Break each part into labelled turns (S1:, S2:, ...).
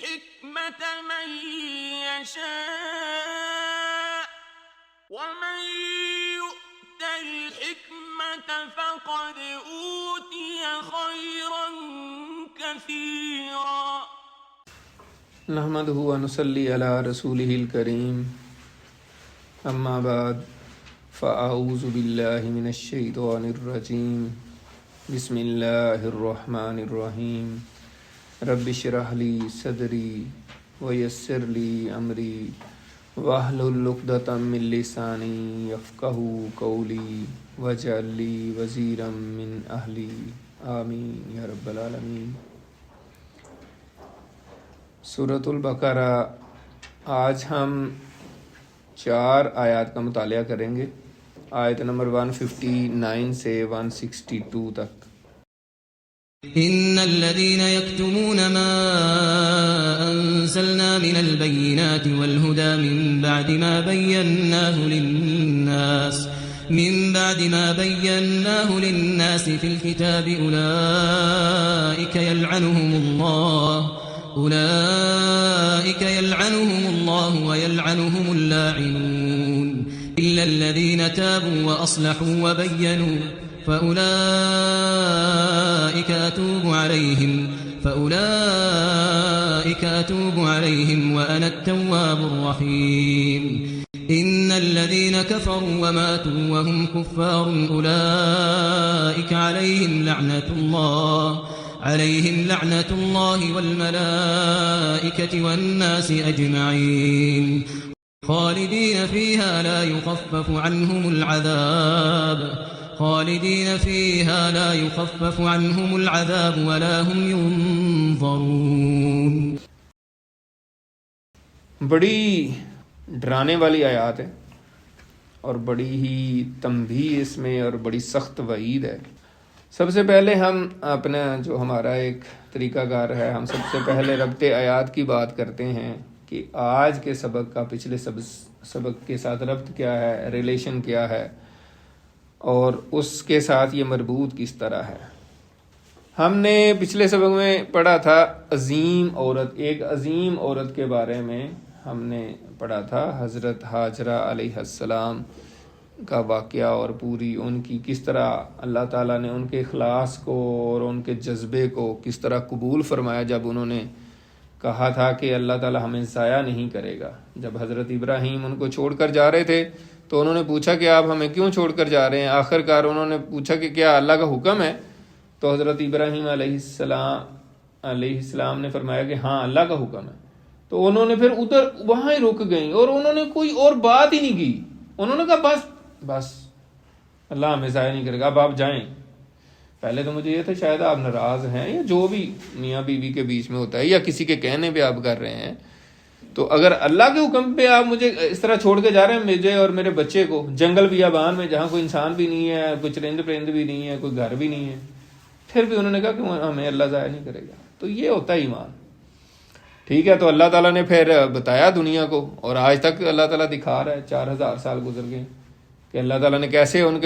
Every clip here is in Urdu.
S1: الحكمة من يشاء ومن يؤت الحكمة فقد أوتي خيرا كثيرا
S2: نحمده ونصلي على رسوله الكريم اما بعد فاعوذ بالله من الشیطان الرجیم بسم اللہ الرحمن الرحیم رب اشرح لي صدری ویسر لي امری واحلل عقدۃ من لسانی یفقهوا قولی واجعل لي وزیرا من اہلی آمین یا رب العالمین۔ سورۃ البقرہ آج ہم 4 آیات کا مطالعہ کریں گے، آیت نمبر 159 سے 162 تک۔
S3: إن الذين يكتمون ما أنزلنا من البينات والهدى من بعد ما بيناه للناس في الكتاب أولئك يلعنهم الله ويلعنهم اللاعنون إلا الذين تابوا وأصلحوا وبينوا فأولئك أتوب عليهم وأنا التواب الرحيم إن الذين كفروا وماتوا وهم كفار أولئك عليهم لعنة الله والملائكة والناس أجمعين خالدين فيها لا يخفف عنهم العذاب ولا هم ينظرون۔
S2: بڑی ڈرانے والی آیات ہے اور بڑی ہی تنبیہ اس میں اور بڑی سخت وعید ہے۔ سب سے پہلے ہم اپنا جو ہمارا ایک طریقہ کار ہے، ہم سب سے پہلے ربط آیات کی بات کرتے ہیں کہ آج کے سبق کا پچھلے سبق کے ساتھ ربط کیا ہے، ریلیشن کیا ہے، اور اس کے ساتھ یہ مربوط کس طرح ہے۔ ہم نے پچھلے سبق میں پڑھا تھا عظیم عورت، ایک عظیم عورت کے بارے میں ہم نے پڑھا تھا، حضرت ہاجرہ علیہ السلام کا واقعہ اور پوری ان کی کس طرح اللہ تعالیٰ نے ان کے اخلاص کو اور ان کے جذبے کو کس طرح قبول فرمایا جب انہوں نے کہا تھا کہ اللہ تعالیٰ ہمیں ضائع نہیں کرے گا۔ جب حضرت ابراہیم ان کو چھوڑ کر جا رہے تھے تو انہوں نے پوچھا کہ آپ ہمیں کیوں چھوڑ کر جا رہے ہیں؟ آخر کار انہوں نے پوچھا کہ کیا اللہ کا حکم ہے؟ تو حضرت ابراہیم علیہ السلام نے فرمایا کہ ہاں اللہ کا حکم ہے۔ تو انہوں نے پھر ادھر وہاں ہی رک گئیں اور انہوں نے کوئی اور بات ہی نہیں کی۔ انہوں نے کہا بس اللہ ہمیں ضائع نہیں کرے گا، اب آپ جائیں۔ پہلے تو مجھے یہ تھا شاید آپ ناراض ہیں یا جو بھی میاں بیوی کے بیچ میں ہوتا ہے یا کسی کے کہنے پہ آپ کر رہے ہیں، تو اگر اللہ کے حکم پہ آپ مجھے اس طرح چھوڑ کے جا رہے ہیں، مجھے اور میرے بچے کو جنگل بیابان میں جہاں کوئی انسان بھی نہیں ہے، کوئی چرند پرند بھی نہیں ہے، کوئی گھر بھی نہیں ہے، پھر بھی انہوں نے کہا کہ ہمیں اللہ ضائع نہیں کرے گا۔ تو یہ ہوتا ہے ایمان، ٹھیک ہے۔ تو اللہ تعالیٰ نے پھر بتایا دنیا کو، اور آج تک اللہ تعالیٰ دکھا رہا ہے، 4000 سال گزر گئے کہ اللہ تعالیٰ نے کیسے ان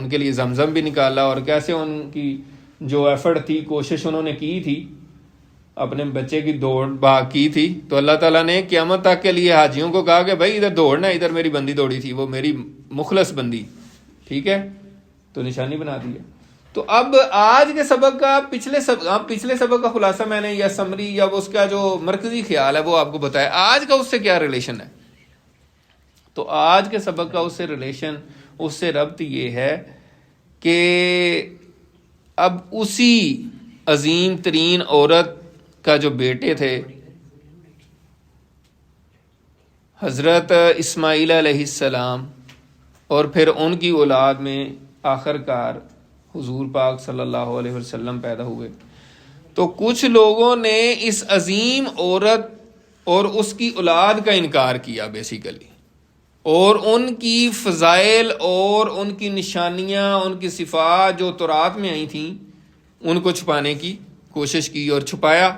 S2: کے لیے زمزم بھی نکالا، اور کیسے ان کی جو ایفرٹ تھی، کوشش انہوں نے کی تھی، اپنے بچے کی دوڑ بھاگ کی تھی، تو اللہ تعالیٰ نے قیامت تک کے لیے حاجیوں کو کہا کہ بھائی ادھر دوڑنا، ادھر میری بندی دوڑی تھی، وہ میری مخلص بندی، ٹھیک ہے، تو نشانی بنا دی ہے۔ تو اب آج کے سبق کا پچھلے سبق کا خلاصہ میں نے یا سمری یا اس کا جو مرکزی خیال ہے وہ آپ کو بتایا، آج کا اس سے کیا ریلیشن ہے۔ تو آج کے سبق کا اس سے ریلیشن، اس سے ربط یہ ہے کہ اب اسی عظیم ترین عورت کا جو بیٹے تھے حضرت اسماعیل علیہ السلام، اور پھر ان کی اولاد میں آخر کار حضور پاک صلی اللہ علیہ وسلم پیدا ہوئے، تو کچھ لوگوں نے اس عظیم عورت اور اس کی اولاد کا انکار کیا بیسیکلی، اور ان کی فضائل اور ان کی نشانیاں، ان کی صفات جو تورات میں آئی تھیں، ان کو چھپانے کی کوشش کی اور چھپایا۔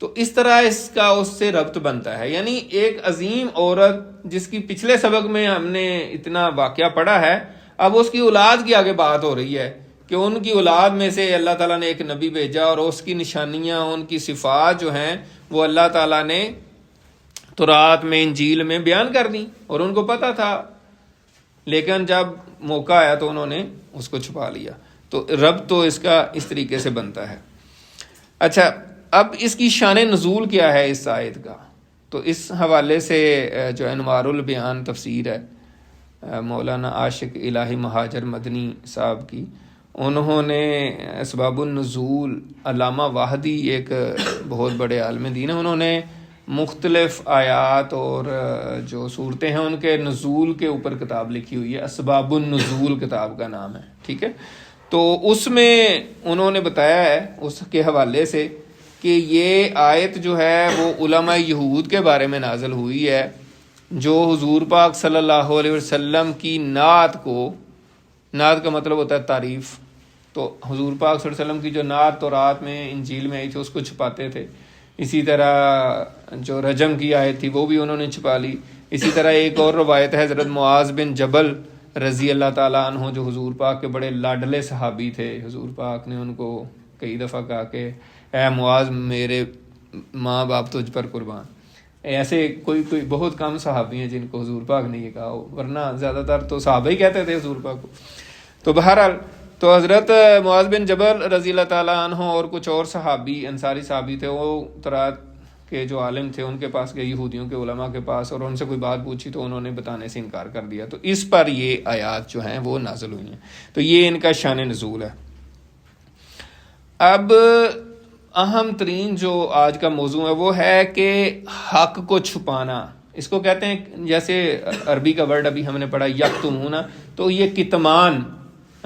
S2: تو اس طرح اس کا اس سے ربط بنتا ہے، یعنی ایک عظیم عورت جس کی پچھلے سبق میں ہم نے اتنا واقعہ پڑھا ہے، اب اس کی اولاد کی آگے بات ہو رہی ہے کہ ان کی اولاد میں سے اللہ تعالیٰ نے ایک نبی بھیجا اور اس کی نشانیاں، ان کی صفات جو ہیں وہ اللہ تعالیٰ نے تورات میں، انجیل میں بیان کر دیں اور ان کو پتہ تھا، لیکن جب موقع آیا تو انہوں نے اس کو چھپا لیا. تو رب تو اس کا اس طریقے سے بنتا ہے. اچھا، اب اس کی شان نزول کیا ہے اس آیت کا؟ تو اس حوالے سے جو انوار البیان تفسیر ہے مولانا عاشق الہی مہاجر مدنی صاحب کی، انہوں نے اسباب النزول، علامہ واحدی ایک بہت بڑے عالم دین ہیں، انہوں نے مختلف آیات اور جو صورتیں ہیں ان کے نزول کے اوپر کتاب لکھی ہوئی ہے، اسباب النزول کتاب کا نام ہے. ٹھیک ہے، تو اس میں انہوں نے بتایا ہے اس کے حوالے سے کہ یہ آیت جو ہے وہ علماء یہود کے بارے میں نازل ہوئی ہے، جو حضور پاک صلی اللہ علیہ وسلم کی نعت کو، نعت کا مطلب ہوتا ہے تعریف، تو حضور پاک صلی اللہ علیہ وسلم کی جو نعت تورات میں، انجیل میں آئی تھی، اس کو چھپاتے تھے. اسی طرح جو رجم کی آیت تھی وہ بھی انہوں نے چھپا لی. اسی طرح ایک اور روایت ہے حضرت معاذ بن جبل رضی اللہ تعالیٰ عنہ، جو حضور پاک کے بڑے لاڈلے صحابی تھے. حضور پاک نے ان کو کئی دفعہ کہا کہ اے معاذ، میرے ماں باپ تجھ پر قربان. ایسے کوئی بہت کم صحابی ہیں جن کو حضور پاک نے یہ کہا ہو، ورنہ زیادہ تر تو صحابہ ہی کہتے تھے حضور پاک کو. تو بہرحال تو حضرت معاذ بن جبل رضی اللہ تعالیٰ عنہ اور کچھ اور صحابی، انصاری صحابی تھے، وہ تورات کے جو عالم تھے ان کے پاس گئے، یہودیوں کے علماء کے پاس، اور ان سے کوئی بات پوچھی تو انہوں نے بتانے سے انکار کر دیا. تو اس پر یہ آیات جو ہیں وہ نازل ہوئی ہیں. تو یہ ان کا شان نزول ہے. اب اہم ترین جو آج کا موضوع ہے وہ ہے کہ حق کو چھپانا. اس کو کہتے ہیں، جیسے عربی کا ورڈ ابھی ہم نے پڑھا یکتمون، تو یہ کتمان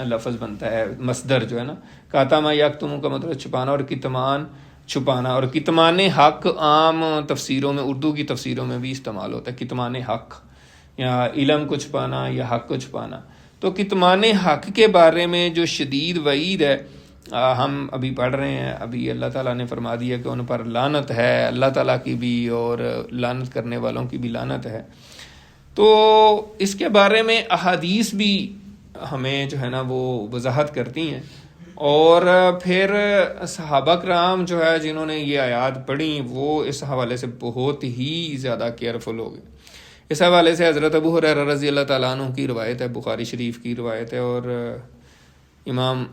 S2: لفظ بنتا ہے، مصدر جو ہے نا، کاتما یکتمون کا مطلب چھپانا، اور کتمان چھپانا. اور کتمان حق عام تفسیروں میں، اردو کی تفسیروں میں بھی استعمال ہوتا ہے، کتمان حق، یا علم کو چھپانا یا حق کو چھپانا. تو کتمان حق کے بارے میں جو شدید وعید ہے ہم ابھی پڑھ رہے ہیں. ابھی اللہ تعالیٰ نے فرما دیا کہ ان پر لعنت ہے، اللہ تعالیٰ کی بھی اور لعنت کرنے والوں کی بھی لعنت ہے. تو اس کے بارے میں احادیث بھی ہمیں جو ہے نا وہ وضاحت کرتی ہیں. اور پھر صحابہ کرام جو ہے جنہوں نے یہ آیات پڑھی وہ اس حوالے سے بہت ہی زیادہ کیئرفل ہو گئے. اس حوالے سے حضرت ابو ہریرہ رضی اللہ تعالیٰ عنہ کی روایت ہے، بخاری شریف کی روایت ہے، اور امام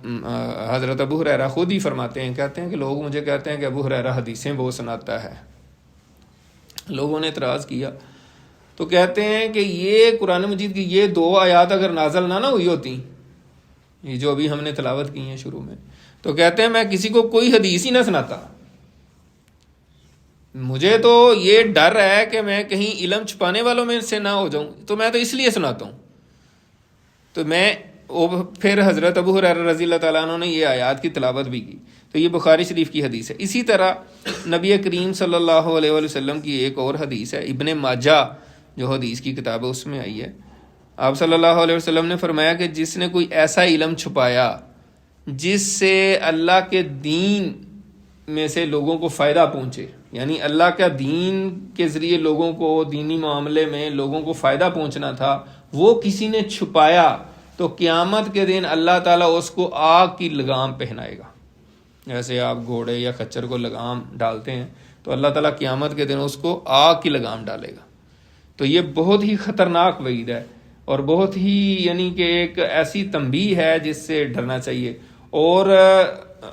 S2: حضرت ابو ہریرہ خود ہی فرماتے ہیں، کہتے ہیں کہ لوگ مجھے کہتے ہیں کہ ابو ہریرہ حدیثیں وہ سناتا ہے. لوگوں نے اعتراض کیا تو کہتے ہیں کہ یہ قرآن مجید کی یہ 2 آیات اگر نازل نہ ہوئی ہوتی، یہ جو ابھی ہم نے تلاوت کی ہیں شروع میں، تو کہتے ہیں میں کسی کو کوئی حدیث ہی نہ سناتا. مجھے تو یہ ڈر ہے کہ میں کہیں علم چھپانے والوں میں سے نہ ہو جاؤں، تو میں تو اس لیے سناتا ہوں. تو پھر حضرت ابو ہریرہ رضی اللہ تعالیٰ عنہ نے یہ آیات کی تلاوت بھی کی. تو یہ بخاری شریف کی حدیث ہے. اسی طرح نبی کریم صلی اللہ علیہ وسلم کی ایک اور حدیث ہے، ابن ماجہ جو حدیث کی کتاب ہے اس میں آئی ہے. آپ صلی اللہ علیہ وسلم نے فرمایا کہ جس نے کوئی ایسا علم چھپایا جس سے اللہ کے دین میں سے لوگوں کو فائدہ پہنچے، یعنی اللہ کا دین کے ذریعے لوگوں کو دینی معاملے میں لوگوں کو فائدہ پہنچنا تھا، وہ کسی نے چھپایا، تو قیامت کے دن اللہ تعالیٰ اس کو آگ کی لگام پہنائے گا. جیسے آپ گھوڑے یا خچر کو لگام ڈالتے ہیں تو اللہ تعالیٰ قیامت کے دن اس کو آگ کی لگام ڈالے گا. تو یہ بہت ہی خطرناک وعید ہے، اور بہت ہی یعنی کہ ایک ایسی تنبیہ ہے جس سے ڈرنا چاہیے. اور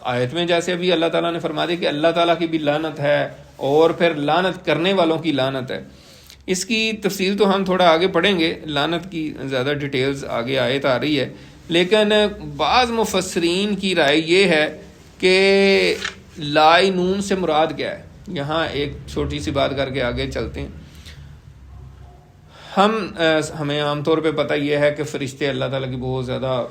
S2: آیت میں جیسے ابھی اللہ تعالیٰ نے فرما دیا کہ اللہ تعالیٰ کی بھی لعنت ہے، اور پھر لعنت کرنے والوں کی لعنت ہے. اس کی تفصیل تو ہم تھوڑا آگے پڑھیں گے، لعنت کی زیادہ ڈیٹیلز آگے آیت آ رہی ہے. لیکن بعض مفسرین کی رائے یہ ہے کہ لائنون سے مراد کیا ہے. یہاں ایک چھوٹی سی بات کر کے آگے چلتے ہیں. ہمیں عام طور پہ پتہ یہ ہے کہ فرشتے اللہ تعالیٰ کی بہت زیادہ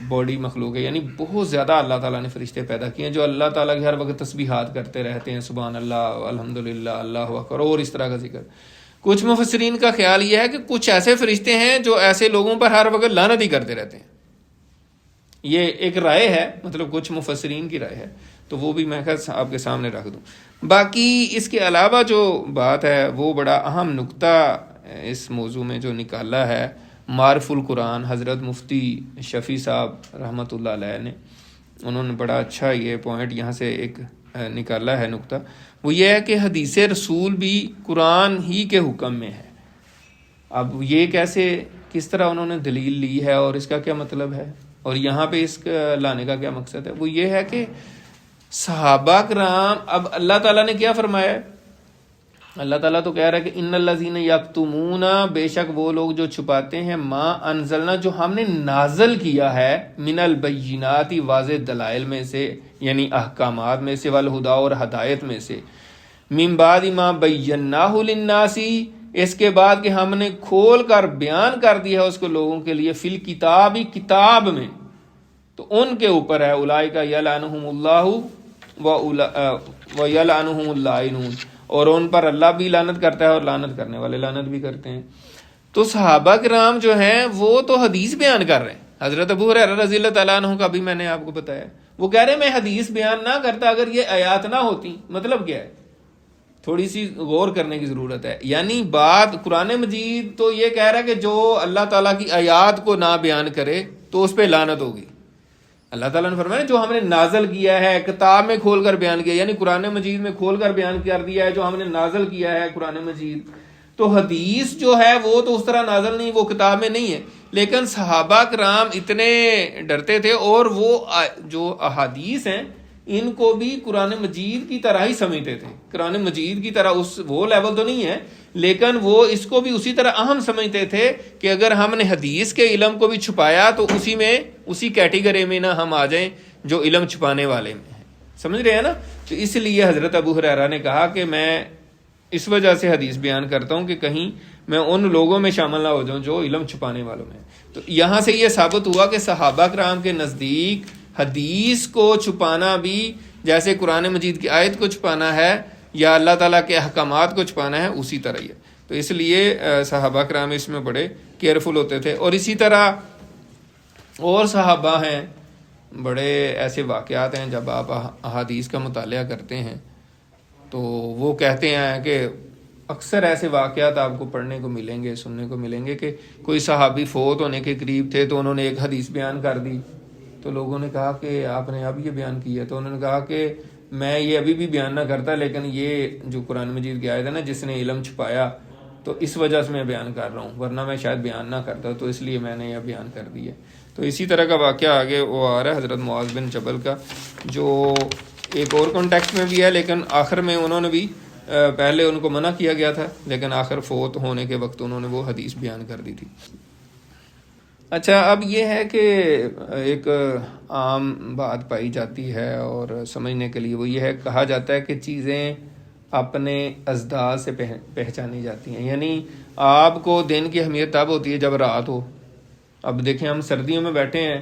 S2: باڈی مخلوق ہے، یعنی بہت زیادہ اللہ تعالیٰ نے فرشتے پیدا کیے ہیں جو اللہ تعالیٰ کی ہر وقت تسبیحات کرتے رہتے ہیں، سبحان اللہ، الحمدللہ، اللہ اکبر، اور اس طرح کا ذکر. کچھ مفسرین کا خیال یہ ہے کہ کچھ ایسے فرشتے ہیں جو ایسے لوگوں پر ہر وقت لعنت ہی کرتے رہتے ہیں. یہ ایک رائے ہے، مطلب کچھ مفسرین کی رائے ہے، تو وہ بھی میں آپ کے سامنے رکھ دوں. باقی اس کے علاوہ جو بات ہے وہ بڑا اہم نقطہ اس موضوع میں جو نکالا ہے معرف القرآن حضرت مفتی شفیع صاحب رحمۃ اللہ علیہ نے، انہوں نے بڑا اچھا یہ پوائنٹ یہاں سے ایک نکالا ہے نقطہ، وہ یہ ہے کہ حدیث رسول بھی قرآن ہی کے حکم میں ہے۔ اب یہ کیسے، کس طرح انہوں نے دلیل لی ہے اور اس کا کیا مطلب ہے، اور یہاں پہ اس کا لانے کا کیا مقصد ہے؟ وہ یہ ہے کہ صحابہ کرام، اب اللہ تعالیٰ نے کیا فرمایا ہے؟ اللہ تعالیٰ تو کہہ رہا ہے کہ ان الذین یکتمون، بے شک وہ لوگ جو چھپاتے ہیں، ما انزلنا، جو ہم نے نازل کیا ہے، من البینات، واضح دلائل میں سے، یعنی احکامات میں سے، والہدا، اور ہدایت میں سے، من بعد ما بیناہ للناس، اس کے بعد کہ ہم نے کھول کر بیان کر دیا ہے اس کو لوگوں کے لیے، فی الکتاب، کتاب میں، تو ان کے اوپر ہے اولئک یلعنہم اللہ ویلعنہم اللاعنون، اور ان پر اللہ بھی لعنت کرتا ہے اور لعنت کرنے والے لعنت بھی کرتے ہیں۔ تو صحابہ کرام جو ہیں وہ تو حدیث بیان کر رہے ہیں۔ حضرت ابو ہریرہ رضی اللہ تعالیٰ عنہ کا بھی میں نے آپ کو بتایا، وہ کہہ رہے ہیں میں حدیث بیان نہ کرتا اگر یہ آیات نہ ہوتی۔ مطلب کیا ہے؟ تھوڑی سی غور کرنے کی ضرورت ہے۔ یعنی بات قرآن مجید تو یہ کہہ رہا ہے کہ جو اللہ تعالیٰ کی آیات کو نہ بیان کرے تو اس پہ لعنت ہوگی۔ اللہ تعالیٰ نے فرمایا جو ہم نے نازل کیا ہے، کتاب میں کھول کر بیان کیا، یعنی قرآن مجید میں کھول کر بیان کر دیا ہے جو ہم نے نازل کیا ہے قرآن مجید۔ تو حدیث جو ہے وہ تو اس طرح نازل نہیں، وہ کتاب میں نہیں ہے، لیکن صحابہ کرام اتنے ڈرتے تھے اور وہ جو احادیث ہیں ان کو بھی قرآن مجید کی طرح ہی سمجھتے تھے۔ قرآن مجید کی طرح وہ لیول تو نہیں ہے، لیکن وہ اس کو بھی اسی طرح اہم سمجھتے تھے کہ اگر ہم نے حدیث کے علم کو بھی چھپایا تو اسی کیٹیگری میں نہ ہم آ جائیں جو علم چھپانے والے میں ہیں۔ سمجھ رہے ہیں نا؟ تو اس لیے حضرت ابو ہریرہ نے کہا کہ میں اس وجہ سے حدیث بیان کرتا ہوں کہ کہیں میں ان لوگوں میں شامل نہ ہو جاؤں جو علم چھپانے والوں میں۔ تو یہاں سے یہ ثابت ہوا کہ صحابہ کرام کے نزدیک حدیث کو چھپانا بھی جیسے قرآن مجید کی آیت کو چھپانا ہے یا اللہ تعالیٰ کے احکامات کو چھپانا ہے اسی طرح ہی ہے۔ تو اس لیے صحابہ کرام اس میں بڑے کیئرفل ہوتے تھے۔ اور اسی طرح اور صحابہ ہیں، بڑے ایسے واقعات ہیں جب آپ احادیث کا مطالعہ کرتے ہیں تو وہ کہتے ہیں کہ اکثر ایسے واقعات آپ کو پڑھنے کو ملیں گے، سننے کو ملیں گے کہ کوئی صحابی فوت ہونے کے قریب تھے تو انہوں نے ایک حدیث بیان کر دی، تو لوگوں نے کہا کہ آپ نے اب یہ بیان کیا، تو انہوں نے کہا کہ میں یہ ابھی بھی بیان نہ کرتا، لیکن یہ جو قرآن مجید کی آیت ہے نا جس نے علم چھپایا تو اس وجہ سے میں بیان کر رہا ہوں، ورنہ میں شاید بیان نہ کرتا، تو اس لیے میں نے یہ بیان کر دیا۔ تو اسی طرح کا واقعہ آگے وہ آ رہا ہے حضرت معاذ بن جبل کا، جو ایک اور کانٹیکسٹ میں بھی ہے، لیکن آخر میں انہوں نے بھی پہلے ان کو منع کیا گیا تھا لیکن آخر فوت ہونے کے وقت انہوں نے وہ حدیث بیان کر دی تھی۔ اچھا، اب یہ ہے کہ ایک عام بات پائی جاتی ہے اور سمجھنے کے لیے وہ یہ ہے، کہا جاتا ہے کہ چیزیں اپنے ازداد سے پہچانی جاتی ہیں، یعنی آپ کو دن کی اہمیت تب ہوتی ہے جب رات ہو۔ اب دیکھیں ہم سردیوں میں بیٹھے ہیں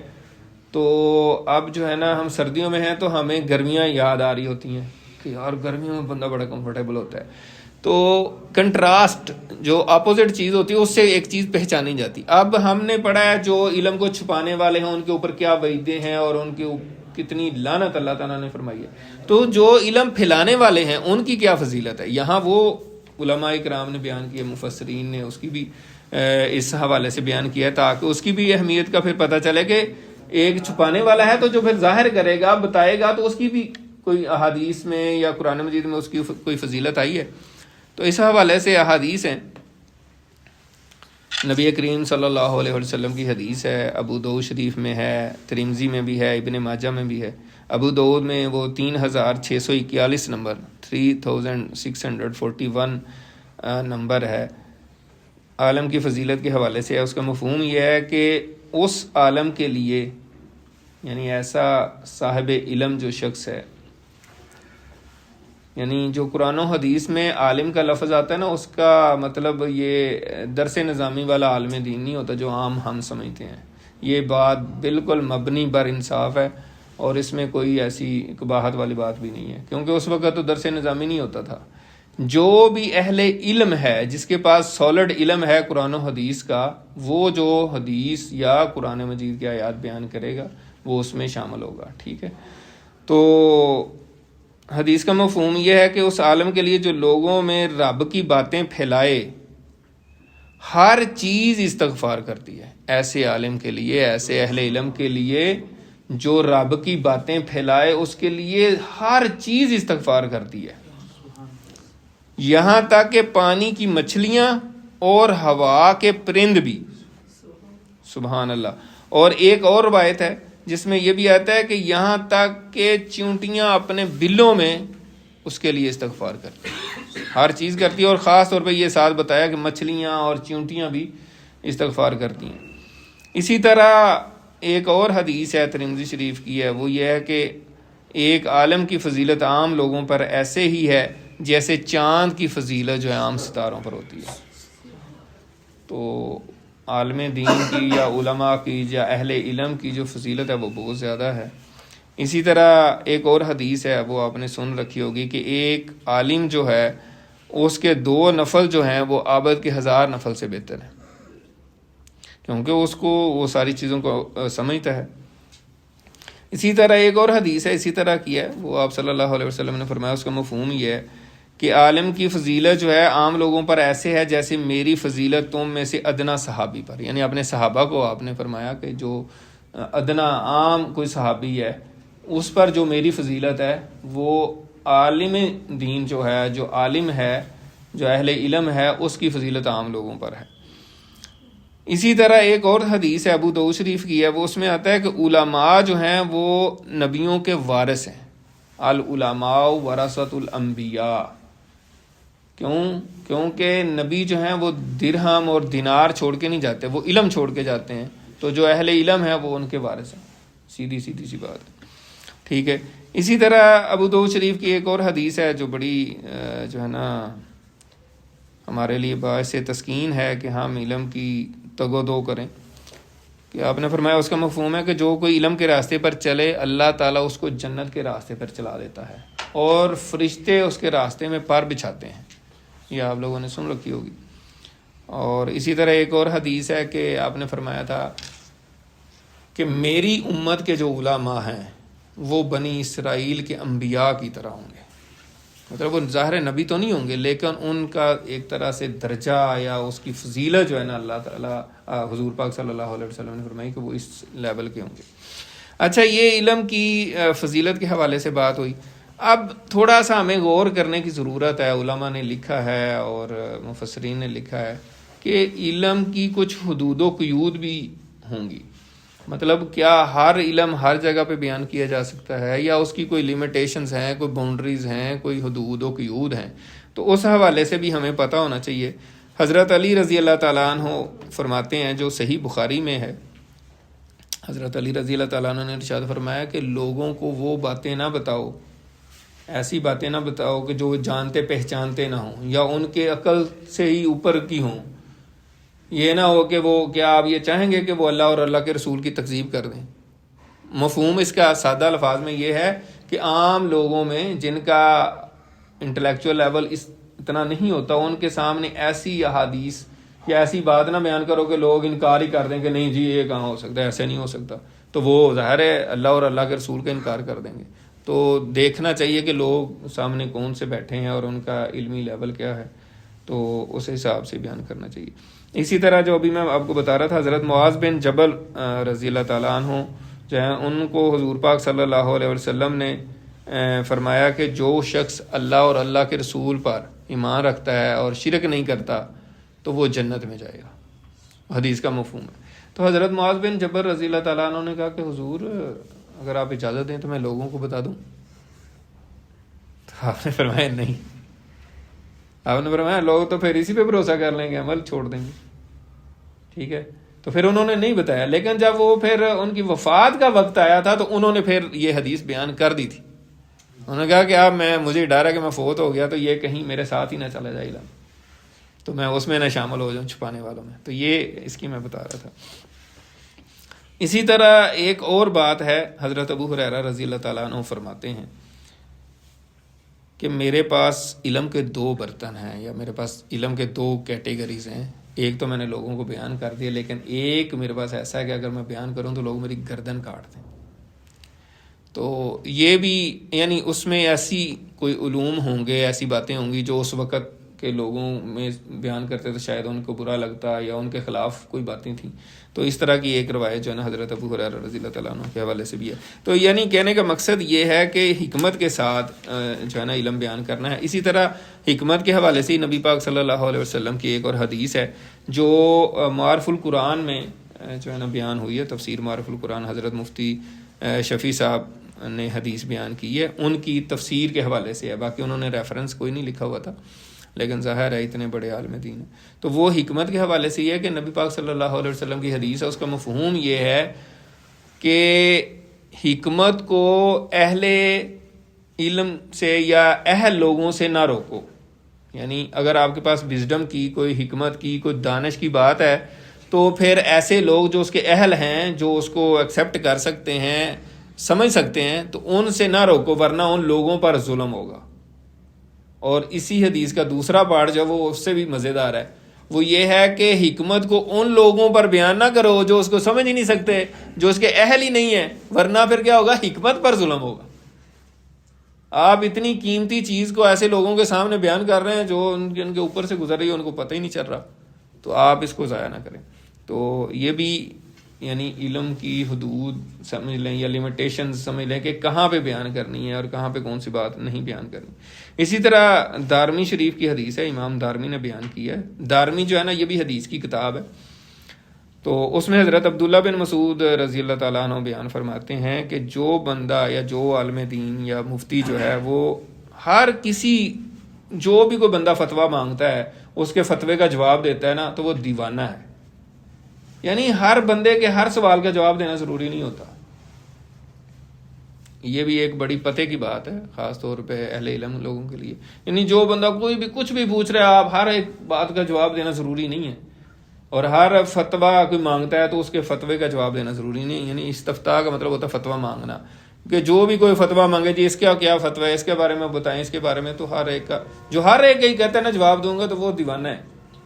S2: تو اب جو ہے نا ہم سردیوں میں ہیں تو ہمیں گرمیاں یاد آ رہی ہوتی ہیں کہ یار گرمیوں میں بندہ بڑا کمفرٹیبل ہوتا ہے، تو کنٹراسٹ جو اپوزٹ چیز ہوتی ہے اس سے ایک چیز پہچانی جاتی۔ اب ہم نے پڑھا ہے جو علم کو چھپانے والے ہیں ان کے اوپر کیا وعیدیں ہیں اور ان کے کتنی لعنت اللہ تعالیٰ نے فرمائی ہے، تو جو علم پھیلانے والے ہیں ان کی کیا فضیلت ہے، یہاں وہ علماء کرام نے بیان کیا، مفسرین نے اس کی بھی اس حوالے سے بیان کیا ہے تاکہ اس کی بھی اہمیت کا پھر پتہ چلے کہ ایک چھپانے والا ہے تو جو پھر ظاہر کرے گا، بتائے گا، تو اس کی بھی کوئی احادیث میں یا قرآن مجید میں اس کی کوئی فضیلت آئی ہے۔ تو اس حوالے سے احادیث ہیں، نبی کریم صلی اللہ علیہ وسلم کی حدیث ہے، ابو داؤد شریف میں ہے، ترمذی میں بھی ہے، ابن ماجہ میں بھی ہے۔ ابو داؤد میں وہ 3641 نمبر 3641 نمبر ہے، عالم کی فضیلت کے حوالے سے ہے۔ اس کا مفہوم یہ ہے کہ اس عالم کے لیے، یعنی ایسا صاحب علم جو شخص ہے، یعنی جو قرآن و حدیث میں عالم کا لفظ آتا ہے نا، اس کا مطلب یہ درس نظامی والا عالم دین نہیں ہوتا جو عام ہم سمجھتے ہیں۔ یہ بات بالکل مبنی بر انصاف ہے اور اس میں کوئی ایسی قباحت والی بات بھی نہیں ہے، کیونکہ اس وقت تو درس نظامی نہیں ہوتا تھا۔ جو بھی اہل علم ہے، جس کے پاس سالڈ علم ہے قرآن و حدیث کا، وہ جو حدیث یا قرآن مجید کی آیات بیان کرے گا وہ اس میں شامل ہوگا، ٹھیک ہے۔ تو حدیث کا مفہوم یہ ہے کہ اس عالم کے لیے جو لوگوں میں رب کی باتیں پھیلائے، ہر چیز استغفار کرتی ہے ایسے عالم کے لیے، ایسے اہل علم کے لیے جو رب کی باتیں پھیلائے، اس کے لیے ہر چیز استغفار کرتی ہے، یہاں تک کہ پانی کی مچھلیاں اور ہوا کے پرند بھی، سبحان اللہ۔ اور ایک اور روایت ہے جس میں یہ بھی آتا ہے کہ یہاں تک کہ چیونٹیاں اپنے بلوں میں اس کے لیے استغفار کرتی ہیں، ہر چیز کرتی ہے، اور خاص طور پہ یہ ساتھ بتایا کہ مچھلیاں اور چیونٹیاں بھی استغفار کرتی ہیں۔ اسی طرح ایک اور حدیث ہے ترمذی شریف کی ہے، وہ یہ ہے کہ ایک عالم کی فضیلت عام لوگوں پر ایسے ہی ہے جیسے چاند کی فضیلت جو ہے عام ستاروں پر ہوتی ہے۔ تو عالم دین کی یا علماء کی یا اہل علم کی جو فضیلت ہے وہ بہت زیادہ ہے۔ اسی طرح ایک اور حدیث ہے، وہ آپ نے سن رکھی ہوگی، کہ ایک عالم جو ہے اس کے 2 نفل جو ہیں وہ عابد کے 1000 نفل سے بہتر ہیں، کیونکہ اس کو وہ ساری چیزوں کو سمجھتا ہے۔ اسی طرح ایک اور حدیث ہے اسی طرح کی ہے، وہ آپ صلی اللہ علیہ وسلم نے فرمایا، اس کا مفہوم یہ ہے کہ عالم کی فضیلت جو ہے عام لوگوں پر ایسے ہے جیسے میری فضیلت تم میں سے ادنا صحابی پر، یعنی اپنے صحابہ کو آپ نے فرمایا کہ جو ادنا عام کوئی صحابی ہے اس پر جو میری فضیلت ہے وہ عالم دین جو ہے، جو عالم ہے، جو اہل علم ہے، اس کی فضیلت عام لوگوں پر ہے۔ اسی طرح ایک اور حدیث ہے ابو داؤد شریف کی ہے، وہ اس میں آتا ہے کہ علماء جو ہیں وہ نبیوں کے وارث ہیں، العلماء ورثۃ الانبیاء۔ کیونکہ نبی جو ہیں وہ درہم اور دینار چھوڑ کے نہیں جاتے، وہ علم چھوڑ کے جاتے ہیں، تو جو اہل علم ہے وہ ان کے وارث ہیں، سیدھی سی بات ہے، ٹھیک ہے۔ اسی طرح ابو داؤد شریف کی ایک اور حدیث ہے جو بڑی جو ہے نا ہمارے لیے باعث تسکین ہے کہ ہم علم کی تگ و دو کریں، کہ آپ نے فرمایا، اس کا مفہوم ہے کہ جو کوئی علم کے راستے پر چلے اللہ تعالیٰ اس کو جنت کے راستے پر چلا دیتا ہے، اور فرشتے اس کے راستے میں پر بچھاتے ہیں، یہ آپ لوگوں نے سن رکھی ہوگی۔ اور اسی طرح ایک اور حدیث ہے کہ آپ نے فرمایا تھا کہ میری امت کے جو علماء ہیں وہ بنی اسرائیل کے انبیاء کی طرح ہوں گے، مطلب وہ ظاہر نبی تو نہیں ہوں گے لیکن ان کا ایک طرح سے درجہ یا اس کی فضیلت جو ہے نا اللہ تعالیٰ، حضور پاک صلی اللہ علیہ وسلم نے فرمائی کہ وہ اس لیول کے ہوں گے۔ اچھا، یہ علم کی فضیلت کے حوالے سے بات ہوئی، اب تھوڑا سا ہمیں غور کرنے کی ضرورت ہے۔ علماء نے لکھا ہے اور مفسرین نے لکھا ہے کہ علم کی کچھ حدود و قیود بھی ہوں گی، مطلب کیا ہر علم ہر جگہ پہ بیان کیا جا سکتا ہے یا اس کی کوئی لیمیٹیشنز ہیں، کوئی باؤنڈریز ہیں، کوئی حدود و قیود ہیں، تو اس حوالے سے بھی ہمیں پتہ ہونا چاہیے۔ حضرت علی رضی اللہ تعالیٰ عنہ فرماتے ہیں، جو صحیح بخاری میں ہے، حضرت علی رضی اللہ تعالیٰ عنہ نے ارشاد فرمایا کہ لوگوں کو وہ باتیں نہ بتاؤ، ایسی باتیں نہ بتاؤ کہ جو جانتے پہچانتے نہ ہوں یا ان کے عقل سے ہی اوپر کی ہوں۔ یہ نہ ہو کہ وہ کیا آپ یہ چاہیں گے کہ وہ اللہ اور اللہ کے رسول کی تکذیب کر دیں۔ مفہوم اس کا سادہ الفاظ میں یہ ہے کہ عام لوگوں میں جن کا انٹلیکچوئل لیول اتنا نہیں ہوتا، ان کے سامنے ایسی احادیث یا ایسی بات نہ بیان کرو کہ لوگ انکار ہی کر دیں کہ نہیں جی یہ کہاں ہو سکتا ہے، ایسے نہیں ہو سکتا، تو وہ ظاہر ہے اللہ اور اللہ کے رسول کا انکار کر دیں گے۔ تو دیکھنا چاہیے کہ لوگ سامنے کون سے بیٹھے ہیں اور ان کا علمی لیول کیا ہے، تو اس حساب سے بیان کرنا چاہیے۔ اسی طرح جو ابھی میں آپ کو بتا رہا تھا، حضرت معاذ بن جبل رضی اللہ تعالیٰ عنہ جو ہیں، ان کو حضور پاک صلی اللہ علیہ وسلم نے فرمایا کہ جو شخص اللہ اور اللہ کے رسول پر ایمان رکھتا ہے اور شرک نہیں کرتا تو وہ جنت میں جائے گا، حدیث کا مفہوم ہے۔ تو حضرت معاذ بن جبل رضی اللہ تعالیٰ عنہ نے کہا کہ حضور اگر آپ اجازت دیں تو میں لوگوں کو بتا دوں؟ تو آپ نے فرمایا نہیں، آپ نے فرمایا لوگ تو پھر اسی پہ بھروسہ کر لیں گے، عمل چھوڑ دیں گے، ٹھیک ہے۔ تو پھر انہوں نے نہیں بتایا، لیکن جب وہ پھر ان کی وفات کا وقت آیا تھا تو انہوں نے پھر یہ حدیث بیان کر دی تھی۔ انہوں نے کہا کہ اب مجھے ڈر ہے کہ میں فوت ہو گیا تو یہ کہیں میرے ساتھ ہی نہ چلا جائے علم، تو میں اس میں نہ شامل ہو جاؤں چھپانے والوں میں، تو یہ اس کی میں بتا رہا تھا۔ اسی طرح ایک اور بات ہے، حضرت ابو ہریرہ رضی اللہ تعالیٰ عنہ فرماتے ہیں کہ میرے پاس علم کے 2 برتن ہیں، یا میرے پاس علم کے 2 کیٹیگریز ہیں۔ ایک تو میں نے لوگوں کو بیان کر دیا، لیکن ایک میرے پاس ایسا ہے کہ اگر میں بیان کروں تو لوگ میری گردن کاٹ دیں۔ تو یہ بھی یعنی اس میں ایسی کوئی علوم ہوں گے، ایسی باتیں ہوں گی جو اس وقت کے لوگوں میں بیان کرتے تو شاید ان کو برا لگتا یا ان کے خلاف کوئی باتیں تھیں. تو اس طرح کی ایک روایت جو ہے نا حضرت ابو ہریرہ رضی اللہ تعالیٰ عنہ کے حوالے سے بھی ہے. تو یعنی کہنے کا مقصد یہ ہے کہ حکمت کے ساتھ جو ہے نا علم بیان کرنا ہے. اسی طرح حکمت کے حوالے سے نبی پاک صلی اللہ علیہ وسلم کی ایک اور حدیث ہے جو معارف القرآن میں جو ہے نا بیان ہوئی ہے. تفسیر معارف القرآن حضرت مفتی شفیع صاحب نے حدیث بیان کی ہے, ان کی تفسیر کے حوالے سے ہے. باقی انہوں نے ریفرنس کوئی نہیں لکھا ہوا تھا, لیکن ظاہر ہے اتنے بڑے عالم دین ہیں. تو وہ حکمت کے حوالے سے یہ ہے کہ نبی پاک صلی اللہ علیہ وسلم کی حدیث ہے, اس کا مفہوم یہ ہے کہ حکمت کو اہل علم سے یا اہل لوگوں سے نہ روکو. یعنی اگر آپ کے پاس وزڈم کی کوئی حکمت کی کوئی دانش کی بات ہے تو پھر ایسے لوگ جو اس کے اہل ہیں, جو اس کو ایکسیپٹ کر سکتے ہیں, سمجھ سکتے ہیں, تو ان سے نہ روکو ورنہ ان لوگوں پر ظلم ہوگا. اور اسی حدیث کا دوسرا پارٹ جو وہ اس سے بھی مزیدار ہے, وہ یہ ہے کہ حکمت کو ان لوگوں پر بیان نہ کرو جو اس کو سمجھ ہی نہیں سکتے, جو اس کے اہل ہی نہیں ہیں, ورنہ پھر کیا ہوگا, حکمت پر ظلم ہوگا. آپ اتنی قیمتی چیز کو ایسے لوگوں کے سامنے بیان کر رہے ہیں جو ان کے اوپر سے گزر رہی ہے, ان کو پتہ ہی نہیں چل رہا, تو آپ اس کو ضائع نہ کریں. تو یہ بھی یعنی علم کی حدود سمجھ لیں یا لیمیٹیشنز سمجھ لیں کہ کہاں پہ بیان کرنی ہے اور کہاں پہ کون سی بات نہیں بیان کرنی. اسی طرح دارمی شریف کی حدیث ہے, امام دارمی نے بیان کی ہے. دارمی جو ہے نا یہ بھی حدیث کی کتاب ہے. تو اس میں حضرت عبداللہ بن مسعود رضی اللہ تعالیٰ عنہ بیان فرماتے ہیں کہ جو بندہ یا جو عالم دین یا مفتی جو ہے وہ ہر کسی جو بھی کوئی بندہ فتویٰ مانگتا ہے اس کے فتوے کا جواب دیتا ہے نا تو وہ دیوانہ ہے. یعنی ہر بندے کے ہر سوال کا جواب دینا ضروری نہیں ہوتا. یہ بھی ایک بڑی پتے کی بات ہے خاص طور پہ اہل علم لوگوں کے لیے. یعنی جو بندہ کوئی بھی کچھ بھی پوچھ رہا ہے, آپ ہر ایک بات کا جواب دینا ضروری نہیں ہے, اور ہر فتویٰ کوئی مانگتا ہے تو اس کے فتوے کا جواب دینا ضروری نہیں. یعنی استفتاء کا مطلب ہوتا ہے فتویٰ مانگنا, کہ جو بھی کوئی فتویٰ مانگے جی اس کا کیا فتویٰ ہے, اس کے بارے میں بتائیں, اس کے بارے میں, تو ہر ایک کا جو ہر ایک ہی کہتا ہے نا جواب دوں گا تو وہ دیوانہ ہے.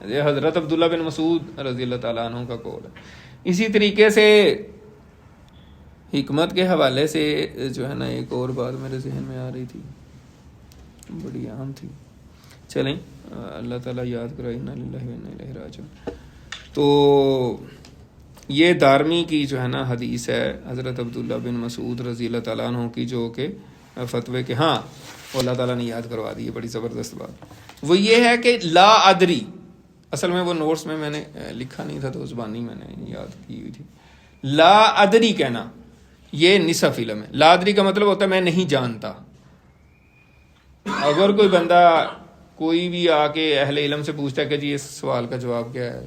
S2: یہ حضرت عبداللہ بن مسعود رضی اللہ تعالیٰ عنہ کا قول ہے. اسی طریقے سے حکمت کے حوالے سے جو ہے نا ایک اور بات میرے ذہن میں آ رہی تھی, بڑی اہم تھی, چلیں اللہ تعالیٰ یاد کرائے, انا للہ و انا الیہ راجعون. تو یہ دارمی کی جو ہے نا حدیث ہے حضرت عبداللہ بن مسعود رضی اللہ تعالیٰ عنہ کی, جو کہ فتوے کے ہاں اللہ تعالیٰ نے یاد کروا دی ہے. بڑی زبردست بات وہ یہ ہے کہ لا ادری, اصل میں وہ نوٹس میں نے لکھا نہیں تھا تو زبانی میں نے یاد کی ہوئی تھی. لا ادری کہنا یہ نصف علم ہے. لا ادری کا مطلب ہوتا ہے میں نہیں جانتا. اگر کوئی بندہ کوئی بھی آ کے اہل علم سے پوچھتا ہے کہ جی اس سوال کا جواب کیا ہے,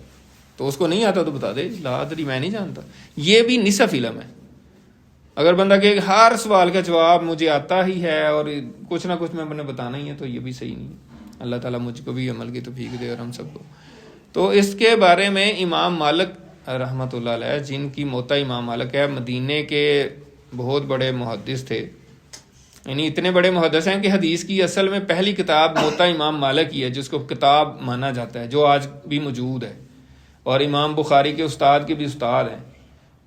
S2: تو اس کو نہیں آتا تو بتا دے لا ادری میں نہیں جانتا. یہ بھی نصف علم ہے. اگر بندہ کہ ہر سوال کا جواب مجھے آتا ہی ہے اور کچھ نہ کچھ میں نے بتانا ہی ہے, تو یہ بھی صحیح نہیں ہے. اللہ تعالیٰ مجھ کو بھی عمل کی توفیق دے اور ہم سب کو. تو اس کے بارے میں امام مالک رحمۃ اللہ علیہ, جن کی موتا امام مالک ہے, مدینے کے بہت بڑے محدث تھے. یعنی اتنے بڑے محدث ہیں کہ حدیث کی اصل میں پہلی کتاب موتا امام مالک ہی ہے, جس کو کتاب مانا جاتا ہے, جو آج بھی موجود ہے. اور امام بخاری کے استاد کے بھی استاد ہیں.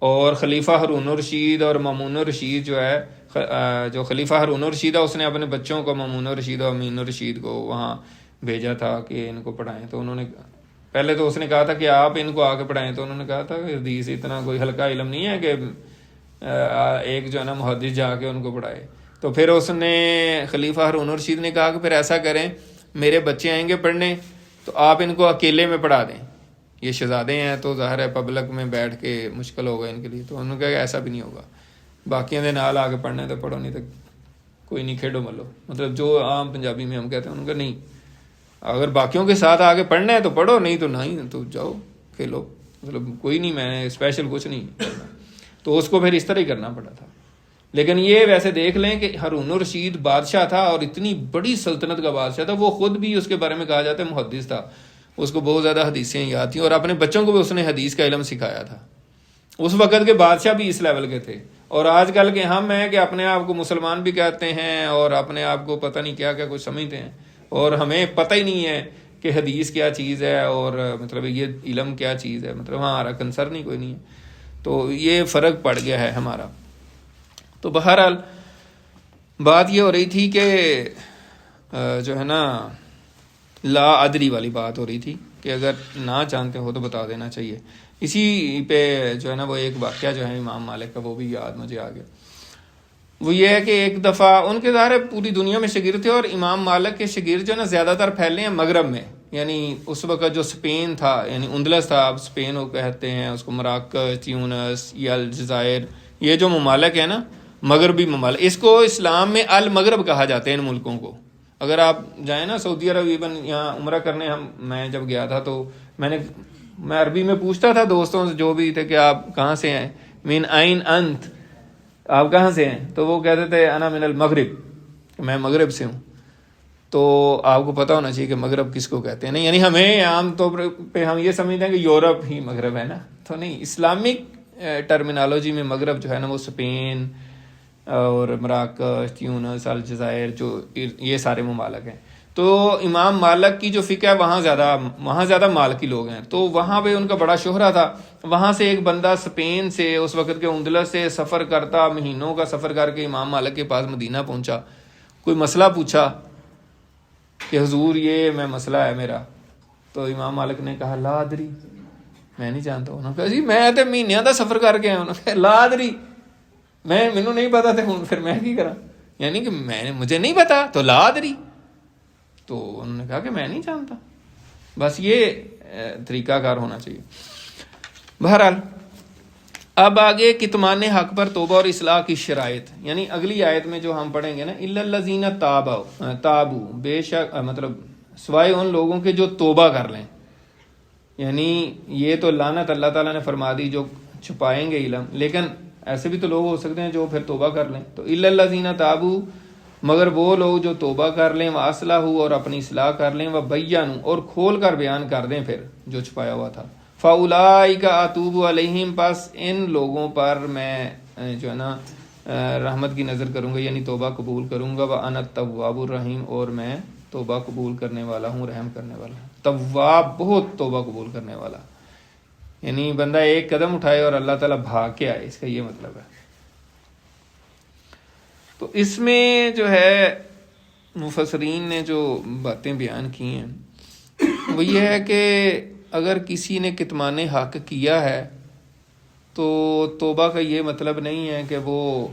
S2: اور خلیفہ ہارون الرشید اور مامون الرشید جو ہے, جو خلیفہ ہارون الرشید ہے اس نے اپنے بچوں کو مامون الرشید اور امین الرشید کو وہاں بھیجا تھا کہ ان کو پڑھائیں. تو انہوں نے پہلے تو اس نے کہا تھا کہ آپ ان کو آ کے پڑھائیں, تو انہوں نے کہا تھا کہ حدیث اتنا کوئی ہلکا علم نہیں ہے کہ ایک جو ہے نا محدث جا کے ان کو پڑھائے. تو پھر اس نے خلیفہ ہارون الرشید نے کہا کہ پھر ایسا کریں, میرے بچے آئیں گے پڑھنے تو آپ ان کو اکیلے میں پڑھا دیں, یہ شہزادے ہیں تو ظاہر ہے پبلک میں بیٹھ کے مشکل ہوگا ان کے لیے. تو انہوں نے کہا کہ ایسا بھی نہیں ہوگا, باقیوں دے نال آ کے پڑھنا ہے تو پڑھو, نہیں تو کوئی نہیں, کھیڈو ملو, مطلب جو عام پنجابی میں ہم کہتے ہیں. انہوں نے کہا نہیں, اگر باقیوں کے ساتھ آگے پڑھنا ہے تو پڑھو, نہیں تو نہیں, تو جاؤ کھیلو, مطلب کوئی نہیں, میں نے اسپیشل کچھ نہیں کرنا. تو اس کو پھر اس طرح ہی کرنا پڑا تھا. لیکن یہ ویسے دیکھ لیں کہ ہارون الرشید بادشاہ تھا اور اتنی بڑی سلطنت کا بادشاہ تھا, وہ خود بھی اس کے بارے میں کہا جاتا ہے محدث تھا. اس کو بہت زیادہ حدیثیں یاد تھیں اور اپنے بچوں کو بھی اس نے حدیث کا علم سکھایا تھا. اس وقت کے بادشاہ بھی اس لیول کے تھے. اور آج کل کے ہم ہیں کہ اپنے آپ کو مسلمان بھی کہتے ہیں اور اپنے آپ کو پتہ نہیں کیا کیا کچھ سمجھتے ہیں, اور ہمیں پتہ ہی نہیں ہے کہ حدیث کیا چیز ہے اور مطلب یہ علم کیا چیز ہے, مطلب ہمارا کنسرن ہی کوئی نہیں ہے. تو یہ فرق پڑ گیا ہے ہمارا. تو بہرحال بات یہ ہو رہی تھی کہ جو ہے نا لا ادری والی بات ہو رہی تھی کہ اگر نہ جانتے ہو تو بتا دینا چاہیے. اسی پہ جو ہے نا وہ ایک واقعہ جو ہے امام مالک کا وہ بھی یاد مجھے آ گیا. وہ یہ ہے کہ ایک دفعہ ان کے ظاہر پوری دنیا میں شاگرد تھے، اور امام مالک کے شاگرد جو ہے نا زیادہ تر پھیلے ہیں مغرب میں، یعنی اس وقت جو اسپین تھا، یعنی اندلس تھا، اب اسپین وہ کہتے ہیں اس کو، مراکش، تیونس یا الجزائر، یہ جو ممالک ہیں نا مغربی ممالک، اس کو اسلام میں المغرب کہا جاتا ہے ان ملکوں کو. اگر آپ جائیں نا سعودی عرب، ایون یہاں عمرہ کرنے میں جب گیا تھا تو میں عربی میں پوچھتا تھا دوستوں سے جو بھی تھے کہ آپ کہاں سے ہیں، من این انت، آپ کہاں سے ہیں؟ تو وہ کہتے تھے انا من المغرب، میں مغرب سے ہوں. تو آپ کو پتہ ہونا چاہیے کہ مغرب کس کو کہتے ہیں. نہیں یعنی ہمیں عام طور پہ ہم یہ سمجھتے ہیں کہ یورپ ہی مغرب ہے نا، تو نہیں، اسلامک ٹرمینالوجی میں مغرب جو ہے نا وہ اسپین اور مراکش، تیونس، الجزائر، جو یہ سارے ممالک ہیں. تو امام مالک کی جو فقہ ہے وہاں زیادہ مالکی لوگ ہیں، تو وہاں پہ ان کا بڑا شہرہ تھا. وہاں سے ایک بندہ اسپین سے، اس وقت کے اندلس سے سفر کرتا، مہینوں کا سفر کر کے امام مالک کے پاس مدینہ پہنچا. کوئی مسئلہ پوچھا کہ حضور یہ مسئلہ ہے میرا. تو امام مالک نے کہا لا ادری، میں نہیں جانتا. انہوں نے کہا جی میں تو مہینوں کا سفر کر کے آیا. انہوں نے کہا لا ادری، مینوں نہیں پتا تھا، پھر میں کی کرا، یعنی کہ مجھے نہیں پتا تو لا ادری. تو انہوں نے کہا کہ میں نہیں جانتا. بس یہ طریقہ کار ہونا چاہیے. بہرحال اب آگے کتمان حق پر توبہ اور اصلاح کی شرائط، یعنی اگلی آیت میں جو ہم پڑھیں گے نا، الا الذین تابوا، بے شک مطلب سوائے ان لوگوں کے جو توبہ کر لیں. یعنی یہ تو لعنت اللہ تعالیٰ نے فرما دی جو چھپائیں گے علم، لیکن ایسے بھی تو لوگ ہو سکتے ہیں جو پھر توبہ کر لیں. تو الا الذین تابوا، مگر وہ لوگ جو توبہ کر لیں، واصلحوا، اور اپنی اصلاح کر لیں، وبینوا، اور کھول کر بیان کر دیں پھر جو چھپایا ہوا تھا. فاولئک اتوب علیہم، پس ان لوگوں پر میں جو ہے نا رحمت کی نظر کروں گا، یعنی توبہ قبول کروں گا. وانا التواب الرحیم، اور میں توبہ قبول کرنے والا ہوں، رحم کرنے والا ہوں. تواب بہت توبہ قبول کرنے والا، یعنی بندہ ایک قدم اٹھائے اور اللہ تعالیٰ بھاگ کے آئے، اس کا یہ مطلب ہے. تو اس میں جو ہے مفسرین نے جو باتیں بیان کی ہیں وہ یہ ہے کہ اگر کسی نے کتمان حق کیا ہے تو توبہ کا یہ مطلب نہیں ہے کہ وہ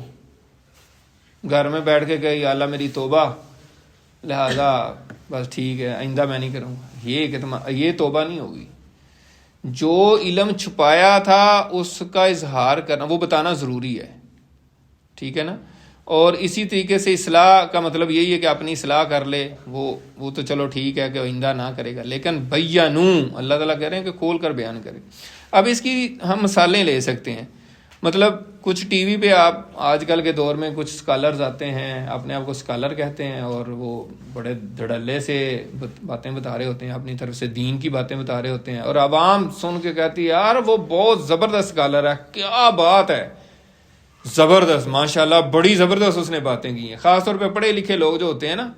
S2: گھر میں بیٹھ کے کہ یا اللہ میری توبہ، لہذا بس ٹھیک ہے آئندہ میں نہیں کروں گا. یہ توبہ نہیں ہوگی. جو علم چھپایا تھا اس کا اظہار کرنا، وہ بتانا ضروری ہے، ٹھیک ہے نا. اور اسی طریقے سے اصلاح کا مطلب یہی ہے کہ اپنی اصلاح کر لے، وہ تو چلو ٹھیک ہے کہ آئندہ نہ کرے گا، لیکن بینو، اللہ تعالیٰ کہہ رہے ہیں کہ کھول کر بیان کرے. اب اس کی ہم مثالیں لے سکتے ہیں. مطلب کچھ ٹی وی پہ آپ آج کل کے دور میں کچھ اسکالرز آتے ہیں، اپنے آپ کو اسکالر کہتے ہیں، اور وہ بڑے دھڑلے سے باتیں بتا رہے ہوتے ہیں، اپنی طرف سے دین کی باتیں بتا رہے ہوتے ہیں، اور عوام سن کے کہتی ہے یار وہ بہت زبردست اسکالر ہے، کیا بات ہے، زبردست، ماشاءاللہ بڑی زبردست اس نے باتیں کی ہیں. خاص طور پہ پڑھے لکھے لوگ جو ہوتے ہیں نا،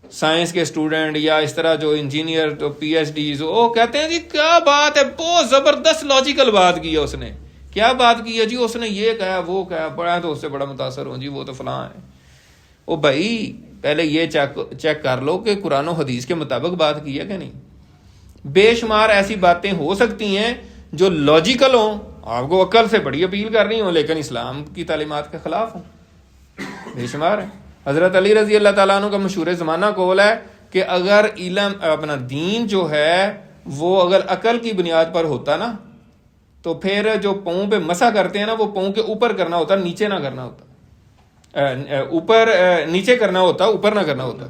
S2: سائنس کے اسٹوڈنٹ یا اس طرح جو انجینئر تو پی ایچ ڈیز، وہ کہتے ہیں جی کیا بات ہے، بہت زبردست لاجیکل بات کی ہے اس نے. کیا بات کی ہے جی؟ اس نے یہ کہا وہ کہا، پڑھا تو اس سے بڑا متاثر ہوں جی وہ تو فلاں ہے. او بھائی پہلے یہ چیک کر لو کہ قرآن و حدیث کے مطابق بات کی ہے کہ نہیں. بے شمار ایسی باتیں ہو سکتی ہیں جو لاجیکل ہوں، آپ کو عقل سے بڑی اپیل کر رہی ہوں، لیکن اسلام کی تعلیمات کے خلاف ہوں. بے شمار ہے. حضرت علی رضی اللہ تعالیٰ عنہ کا مشہور زمانہ قول ہے کہ اگر علم اپنا دین جو ہے وہ اگر عقل کی بنیاد پر ہوتا نا، تو پھر جو پاؤں پہ مسح کرتے ہیں نا، وہ پاؤں کے اوپر کرنا ہوتا، نیچے نہ کرنا ہوتا، اوپر نیچے کرنا ہوتا، اوپر نہ کرنا ہوتا.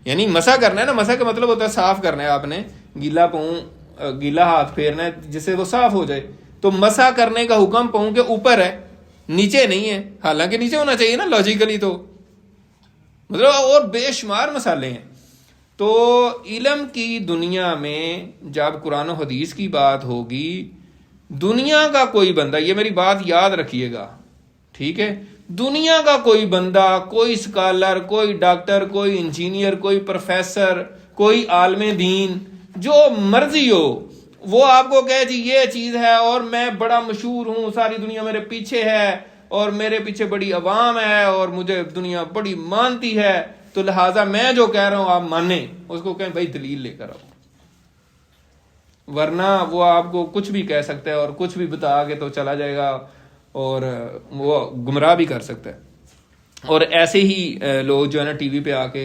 S2: یعنی مسح کرنا ہے نا، مسح کا مطلب ہوتا ہے صاف کرنا ہے، آپ نے گیلا پاؤں، گیلا ہاتھ پھیرنا ہے جس سے وہ صاف ہو جائے. تو مسح کرنے کا حکم پاؤں کے اوپر ہے، نیچے نہیں ہے. حالانکہ نیچے ہونا چاہیے نا لاجیکلی، تو مطلب اور بے شمار مسالے ہیں. تو علم کی دنیا میں جب قرآن و حدیث کی بات ہوگی، دنیا کا کوئی بندہ، یہ میری بات یاد رکھیے گا، ٹھیک ہے، دنیا کا کوئی بندہ، کوئی اسکالر، کوئی ڈاکٹر، کوئی انجینئر، کوئی پروفیسر، کوئی عالم دین، جو مرضی ہو، وہ آپ کو کہے جی یہ چیز ہے اور میں بڑا مشہور ہوں، ساری دنیا میرے پیچھے ہے اور میرے پیچھے بڑی عوام ہے اور مجھے دنیا بڑی مانتی ہے، تو لہٰذا میں جو کہہ رہا ہوں آپ مانیں، اس کو کہیں بھائی دلیل لے کر آؤ، ورنہ وہ آپ کو کچھ بھی کہہ سکتا ہے اور کچھ بھی بتا کے تو چلا جائے گا اور وہ گمراہ بھی کر سکتا ہے. اور ایسے ہی لوگ جو ہے نا ٹی وی پہ آ کے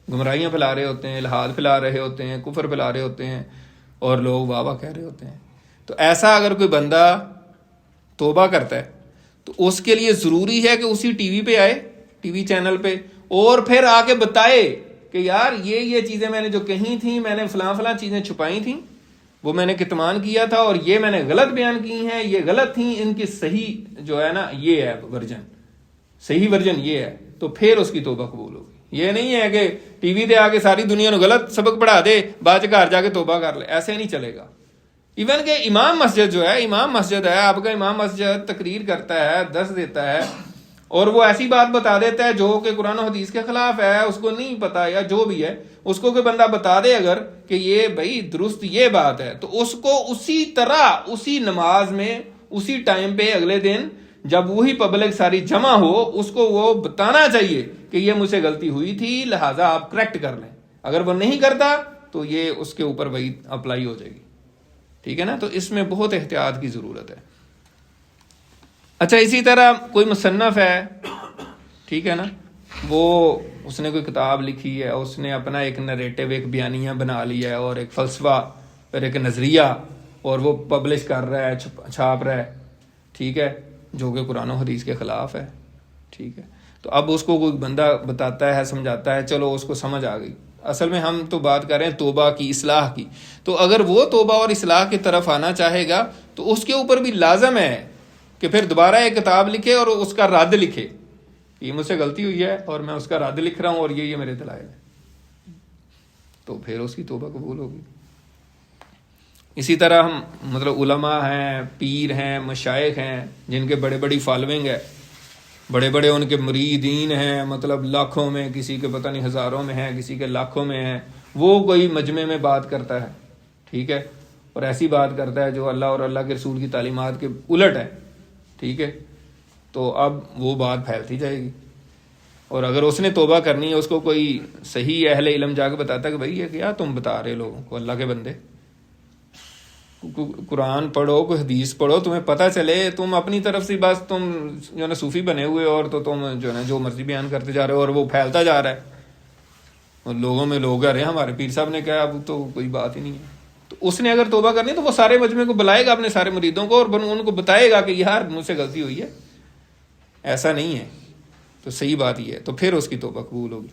S2: گمراہیاں پھیلا رہے ہوتے ہیں، الحاد پھیلا رہے ہوتے ہیں، کفر پھیلا رہے ہوتے ہیں اور لوگ واہ واہ کہہ رہے ہوتے ہیں. تو ایسا اگر کوئی بندہ توبہ کرتا ہے تو اس کے لیے ضروری ہے کہ اسی ٹی وی پہ آئے، ٹی وی چینل پہ، اور پھر آ کے بتائے کہ یار یہ چیزیں میں نے جو کہی تھیں، میں نے فلاں فلاں چیزیں چھپائی تھیں، وہ میں نے کتمان کیا تھا اور یہ میں نے غلط بیان کی ہیں، یہ غلط تھیں، ان کی صحیح جو ہے نا یہ ہے ورژن، صحیح ورژن یہ ہے، تو پھر اس کی توبہ قبول ہوگی. یہ نہیں ہے کہ ٹی وی دے آ کے ساری دنیا کو غلط سبق پڑھا دے، بعد گھر جا کے توبہ کر لے، ایسے نہیں چلے گا. ایون کہ امام مسجد جو ہے، امام مسجد ہے آپ کا، امام مسجد تقریر کرتا ہے، درس دیتا ہے اور وہ ایسی بات بتا دیتا ہے جو کہ قرآن و حدیث کے خلاف ہے، اس کو نہیں پتا یا جو بھی ہے، اس کو کوئی بندہ بتا دے اگر کہ یہ بھائی درست یہ بات ہے، تو اس کو اسی طرح اسی نماز میں اسی ٹائم پہ اگلے دن جب وہی پبلک ساری جمع ہو، اس کو وہ بتانا چاہیے کہ یہ مجھ سے غلطی ہوئی تھی، لہٰذا آپ کریکٹ کر لیں. اگر وہ نہیں کرتا تو یہ اس کے اوپر وہی اپلائی ہو جائے گی. ٹھیک ہے نا؟ تو اس میں بہت احتیاط کی ضرورت ہے. اچھا، اسی طرح کوئی مصنف ہے، ٹھیک ہے نا، وہ اس نے کوئی کتاب لکھی ہے، اس نے اپنا ایک نریٹو، ایک بیانیہ بنا لیا ہے اور ایک فلسفہ، پھر ایک نظریہ، اور وہ پبلش کر رہا ہے، چھاپ رہا ہے، ٹھیک ہے، جو کہ قرآن و حدیث کے خلاف ہے. ٹھیک ہے، تو اب اس کو کوئی بندہ بتاتا ہے، سمجھاتا ہے، چلو اس کو سمجھ آ گئی. اصل میں ہم تو بات کر رہے ہیں توبہ کی، اصلاح کی. تو اگر وہ توبہ اور اصلاح کی طرف آنا چاہے گا تو اس کے اوپر بھی لازم ہے کہ پھر دوبارہ ایک کتاب لکھے اور اس کا رد لکھے، یہ مجھ سے غلطی ہوئی ہے اور میں اس کا رد لکھ رہا ہوں اور یہ میرے دلائل ہے، تو پھر اس کی توبہ قبول ہوگی. اسی طرح ہم مطلب علماء ہیں، پیر ہیں، مشائخ ہیں، جن کے بڑے بڑی فالوئنگ ہے، بڑے بڑے ان کے مریدین ہیں، مطلب لاکھوں میں، کسی کے پتہ نہیں ہزاروں میں ہیں، کسی کے لاکھوں میں ہیں، وہ کوئی مجمع میں بات کرتا ہے، ٹھیک ہے، اور ایسی بات کرتا ہے جو اللہ اور اللہ کے رسول کی تعلیمات کے الٹ ہے، ٹھیک ہے، تو اب وہ بات پھیلتی جائے گی. اور اگر اس نے توبہ کرنی ہے، اس کو کوئی صحیح اہل علم جا کے بتاتا ہے کہ بھائی یہ کیا تم بتا رہے لوگوں کو، اللہ کے بندے قرآن پڑھو، کوئی حدیث پڑھو، تمہیں پتہ چلے. تم اپنی طرف سے بس تم جو ہے نا صوفی بنے ہوئے اور تو تم جو ہے نا جو مرضی بیان کرتے جا رہے ہو اور وہ پھیلتا جا رہا ہے اور لوگوں میں لوگ آ رہے ہیں، ہمارے پیر صاحب نے کہا، اب تو کوئی بات ہی نہیں ہے. تو اس نے اگر توبہ کرنی تو وہ سارے مجمع کو بلائے گا، اپنے سارے مریدوں کو، اور ان کو بتائے گا کہ یار مجھ سے غلطی ہوئی ہے، ایسا نہیں ہے. تو صحیح بات یہ ہے، تو پھر اس کی توبہ قبول ہوگی.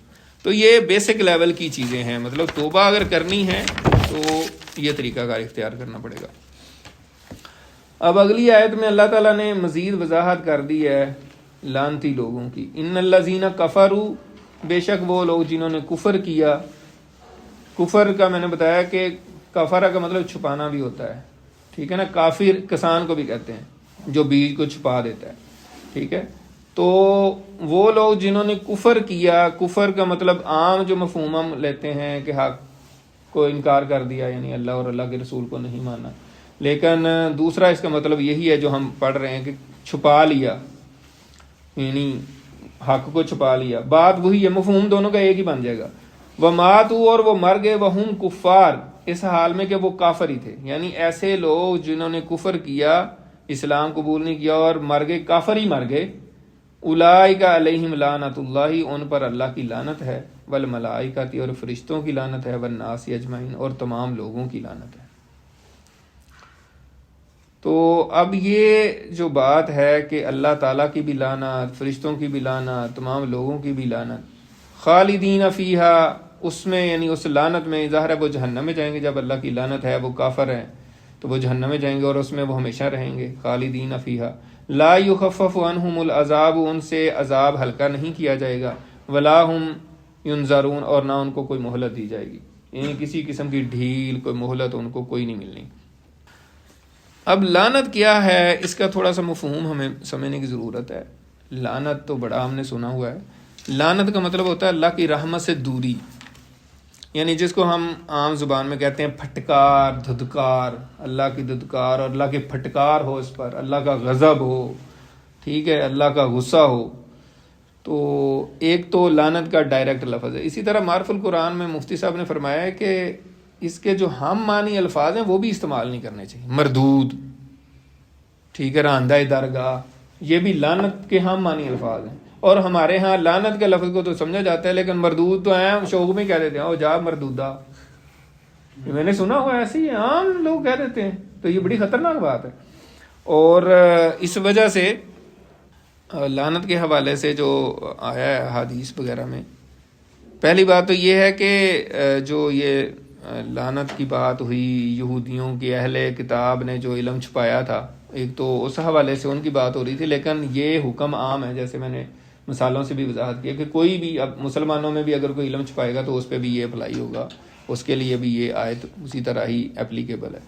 S2: تو یہ بیسک لیول کی چیزیں ہیں، مطلب توبہ اگر کرنی ہے تو یہ طریقہ کار اختیار کرنا پڑے گا. اب اگلی آیت میں اللہ تعالیٰ نے مزید وضاحت کر دی ہے لعنتی لوگوں کی. ان الذین کفروا، بے شک وہ لوگ جنہوں نے کفر کیا. کفر کا میں نے بتایا کہ کفر کا مطلب چھپانا بھی ہوتا ہے، ٹھیک ہے نا، کافر کسان کو بھی کہتے ہیں جو بیج کو چھپا دیتا ہے، ٹھیک ہے. تو وہ لوگ جنہوں نے کفر کیا، کفر کا مطلب عام جو مفہوم ہم لیتے ہیں کہ حق کو انکار کر دیا، یعنی اللہ اور اللہ کے رسول کو نہیں مانا. لیکن دوسرا اس کا مطلب یہی ہے جو ہم پڑھ رہے ہیں کہ چھپا لیا، یعنی حق کو چھپا لیا. بات وہی ہے، مفہوم دونوں کا ایک ہی بن جائے گا. وَمَاتُوا، اور وہ مر گئے، وَهُمْ کُفَّارٌ، اس حال میں کہ وہ کافر ہی تھے. یعنی ایسے لوگ جنہوں نے کفر کیا، اسلام قبول نہیں کیا اور مر گئے، کافر ہی مر گئے. اولئک علیہم لعنۃ اللہ، ان پر اللہ کی لعنت ہے، والملائکۃ، اور فرشتوں کی لعنت ہے، والناس اجمعین، اور تمام لوگوں کی لعنت ہے. تو اب یہ جو بات ہے کہ اللہ تعالیٰ کی بھی لعنت، فرشتوں کی بھی لعنت، تمام لوگوں کی بھی لعنت، خالدین فیہا، اس میں یعنی اس لعنت میں ظاہر ہے وہ جہنم میں جائیں گے. جب اللہ کی لعنت ہے، وہ کافر ہیں تو وہ جہنم میں جائیں گے اور اس میں وہ ہمیشہ رہیں گے. خالدین فیہا لا یخفف عنہم العذاب، ان سے عذاب ہلکا نہیں کیا جائے گا. ولا ہم ینظرون، اور نہ ان کو کوئی مہلت دی جائے گی، یعنی کسی قسم کی ڈھیل، کوئی مہلت ان کو کوئی نہیں ملنی. اب لعنت کیا ہے، اس کا تھوڑا سا مفہوم ہمیں سمجھنے کی ضرورت ہے. لعنت تو بڑا ہم نے سنا ہوا ہے. لعنت کا مطلب ہوتا ہے اللہ کی رحمت سے دوری، یعنی جس کو ہم عام زبان میں کہتے ہیں پھٹکار، دھدکار، اللہ کی دھدکار اور اللہ کی پھٹکار ہو اس پر، اللہ کا غضب ہو، ٹھیک ہے، اللہ کا غصہ ہو. تو ایک تو لعنت کا ڈائریکٹ لفظ ہے. اسی طرح معرف القرآن میں مفتی صاحب نے فرمایا ہے کہ اس کے جو ہم معنی الفاظ ہیں وہ بھی استعمال نہیں کرنے چاہیے. مردود، ٹھیک ہے، راندہ درگاہ، یہ بھی لعنت کے ہم معنی الفاظ ہیں. اور ہمارے ہاں لعنت کے لفظ کو تو سمجھا جاتا ہے، لیکن مردود تو ہیں شوق میں کہہ دیتے ہیں او جا مردودہ. میں نے سنا ہوا ایسے ہی عام لوگ کہہ دیتے ہیں، تو یہ بڑی خطرناک بات ہے. اور اس وجہ سے لعنت کے حوالے سے جو آیا ہے حدیث وغیرہ میں، پہلی بات تو یہ ہے کہ جو یہ لعنت کی بات ہوئی، یہودیوں کی اہل کتاب نے جو علم چھپایا تھا، ایک تو اس حوالے سے ان کی بات ہو رہی تھی، لیکن یہ حکم عام ہے، جیسے میں نے مثالوں سے بھی وضاحت کیا کہ کوئی بھی اب مسلمانوں میں بھی اگر کوئی علم چھپائے گا تو اس پہ بھی یہ اپلائی ہوگا، اس کے لیے بھی یہ آیت اسی طرح ہی اپلیکیبل ہے.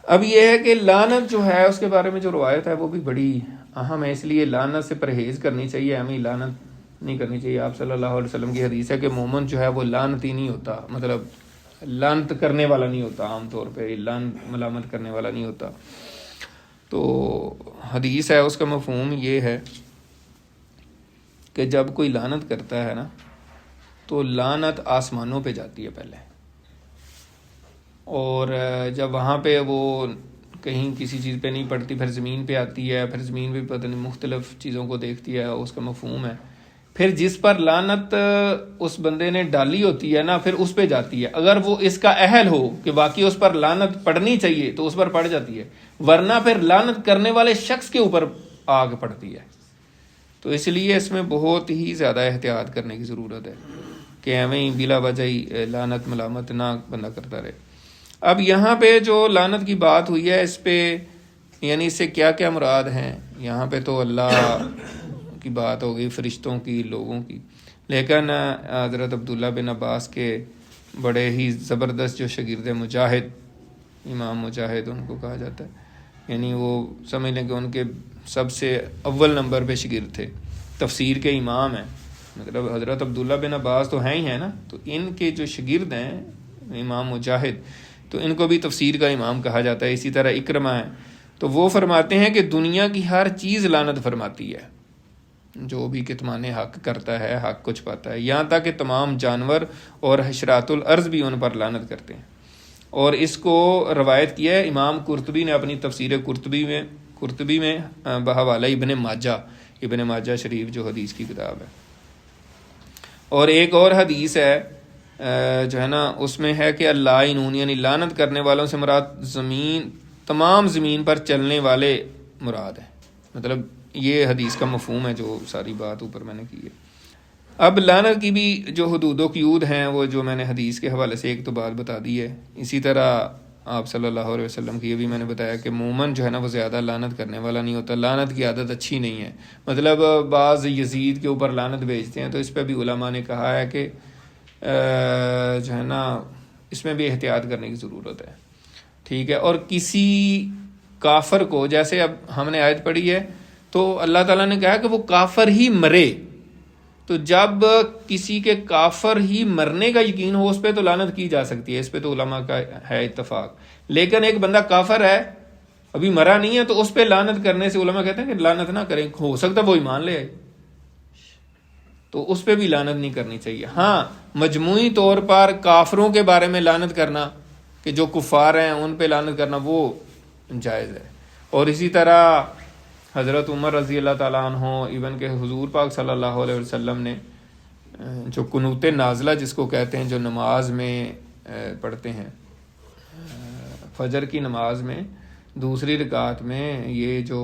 S2: اب یہ ہے کہ لعنت جو ہے اس کے بارے میں جو روایت ہے وہ بھی بڑی اہم ہے، اس لیے لعنت سے پرہیز کرنی چاہیے، ہمیں لعنت نہیں کرنی چاہیے. آپ صلی اللہ علیہ وسلم کی حدیث ہے کہ مومن جو ہے وہ لعنتی نہیں ہوتا، مطلب لعنت کرنے والا نہیں ہوتا، عام طور پہ لعنت ملامت کرنے والا نہیں ہوتا. تو حدیث ہے اس کا مفہوم یہ ہے کہ جب کوئی لعنت کرتا ہے نا تو لعنت آسمانوں پہ جاتی ہے پہلے، اور جب وہاں پہ وہ کہیں کسی چیز پہ نہیں پڑتی پھر زمین پہ آتی ہے، پھر زمین پہ پتہ نہیں مختلف چیزوں کو دیکھتی ہے، اس کا مفہوم ہے. پھر جس پر لعنت اس بندے نے ڈالی ہوتی ہے نا پھر اس پہ جاتی ہے. اگر وہ اس کا اہل ہو کہ باقی اس پر لعنت پڑنی چاہیے تو اس پر پڑ جاتی ہے، ورنہ پھر لعنت کرنے والے شخص کے اوپر آگ پڑتی ہے. تو اس لیے اس میں بہت ہی زیادہ احتیاط کرنے کی ضرورت ہے کہ ہمیں بلا وجہ ہی لعنت ملامت نہ بندہ کرتا رہے. اب یہاں پہ جو لعنت کی بات ہوئی ہے اس پہ یعنی اس سے کیا کیا مراد ہیں، یہاں پہ تو اللہ کی بات ہو گئی، فرشتوں کی، لوگوں کی، لیکن حضرت عبداللہ بن عباس کے بڑے ہی زبردست جو شاگرد مجاہد، امام مجاہد ان کو کہا جاتا ہے، یعنی وہ سمجھ لیں کہ ان کے سب سے اول نمبر پہ شاگرد تھے، تفسیر کے امام ہیں. مطلب حضرت عبداللہ بن عباس تو ہیں ہی ہیں نا، تو ان کے جو شاگرد ہیں امام مجاہد، تو ان کو بھی تفسیر کا امام کہا جاتا ہے. اسی طرح اکرمہ ہے، تو وہ فرماتے ہیں کہ دنیا کی ہر چیز لعنت فرماتی ہے، جو بھی کتمان حق کرتا ہے، حق کو چھپاتا ہے، یہاں تک کہ تمام جانور اور حشرات الارض بھی ان پر لعنت کرتے ہیں. اور اس کو روایت کیا ہے امام قرطبی نے اپنی تفسیر قرطبی میں بحوالہ ابن ماجہ شریف جو حدیث کی کتاب ہے. اور ایک اور حدیث ہے جو ہے نا اس میں ہے کہ اللعینون یعنی لعنت کرنے والوں سے مراد تمام زمین پر چلنے والے مراد ہیں. مطلب یہ حدیث کا مفہوم ہے جو ساری بات اوپر میں نے کی ہے. اب لعنت کی بھی جو حدود و قیود ہیں وہ جو میں نے حدیث کے حوالے سے ایک تو بات بتا دی ہے. اسی طرح آپ صلی اللہ علیہ وسلم کی یہ بھی میں نے بتایا کہ مومن جو ہے نا وہ زیادہ لعنت کرنے والا نہیں ہوتا. لعنت کی عادت اچھی نہیں ہے. مطلب بعض یزید کے اوپر لعنت بھیجتے ہیں، تو اس پہ بھی علماء نے کہا ہے کہ جو ہے نا اس میں بھی احتیاط کرنے کی ضرورت ہے. ٹھیک ہے. اور کسی کافر کو، جیسے اب ہم نے آیت پڑھی ہے تو اللہ تعالیٰ نے کہا کہ وہ کافر ہی مرے، تو جب کسی کے کافر ہی مرنے کا یقین ہو اس پہ تو لعنت کی جا سکتی ہے، اس پہ تو علماء کا ہے اتفاق. لیکن ایک بندہ کافر ہے ابھی مرا نہیں ہے تو اس پہ لعنت کرنے سے علماء کہتے ہیں کہ لعنت نہ کریں، ہو سکتا ہے وہ ایمان لے آئے، تو اس پہ بھی لعنت نہیں کرنی چاہیے. ہاں مجموعی طور پر کافروں کے بارے میں لعنت کرنا کہ جو کفار ہیں ان پہ لعنت کرنا وہ جائز ہے. اور اسی طرح حضرت عمر رضی اللہ تعالیٰ عنہ، ایون کہ حضور پاک صلی اللہ علیہ وسلم نے جو قنوت نازلہ جس کو کہتے ہیں، جو نماز میں پڑھتے ہیں فجر کی نماز میں دوسری رکعت میں، یہ جو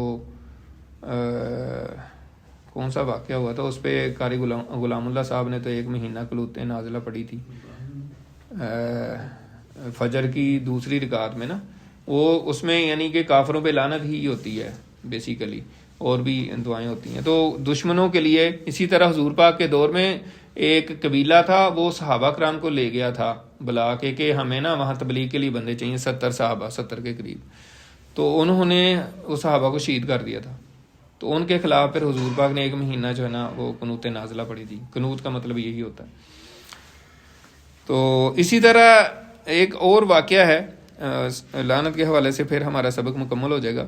S2: کون سا واقعہ ہوا تھا اس پہ قاری غلام اللہ صاحب نے تو 1 مہینہ قنوت نازلہ پڑھی تھی فجر کی دوسری رکعت میں نا، وہ اس میں یعنی کہ کافروں پہ لعنت ہی ہوتی ہے بیسیکلی، اور بھی دعائیں ہوتی ہیں تو دشمنوں کے لیے. اسی طرح حضور پاک کے دور میں ایک قبیلہ تھا، وہ صحابہ کرام کو لے گیا تھا بلا کے کہ ہمیں نا وہاں تبلیغ کے لیے بندے چاہیے، 70 صحابہ، 70 کے قریب. تو انہوں نے اس صحابہ کو شہید کر دیا تھا. تو ان کے خلاف پھر حضور پاک نے 1 مہینہ جو ہے نا وہ قنوت نازلہ پڑھی تھی. قنوت کا مطلب یہی ہوتا ہے. تو اسی طرح ایک اور واقعہ ہے لعنت کے حوالے سے، پھر ہمارا سبق مکمل ہو جائے گا،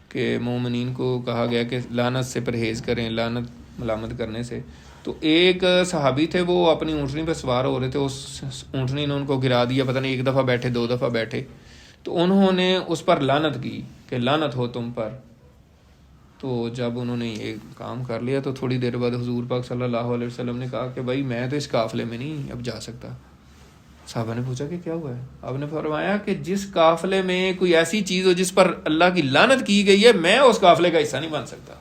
S2: کہ مومنین کو کہا گیا کہ لعنت سے پرہیز کریں، لعنت ملامت کرنے سے. تو ایک صحابی تھے, وہ اپنی اونٹنی پہ سوار ہو رہے تھے, اس اونٹنی نے ان کو گرا دیا, پتہ نہیں ایک دفعہ بیٹھے 2 دفعہ بیٹھے, تو انہوں نے اس پر لعنت کی کہ لعنت ہو تم پر. تو جب انہوں نے یہ کام کر لیا تو تھوڑی دیر بعد حضور پاک صلی اللہ علیہ وسلم نے کہا کہ بھائی میں تو اس قافلے میں نہیں اب جا سکتا. صحابہ نے پوچھا کہ کیا ہوا ہے؟ آپ نے فرمایا کہ جس قافلے میں کوئی ایسی چیز ہو جس پر اللہ کی لعنت کی گئی ہے, میں اس قافلے کا حصہ نہیں بن سکتا.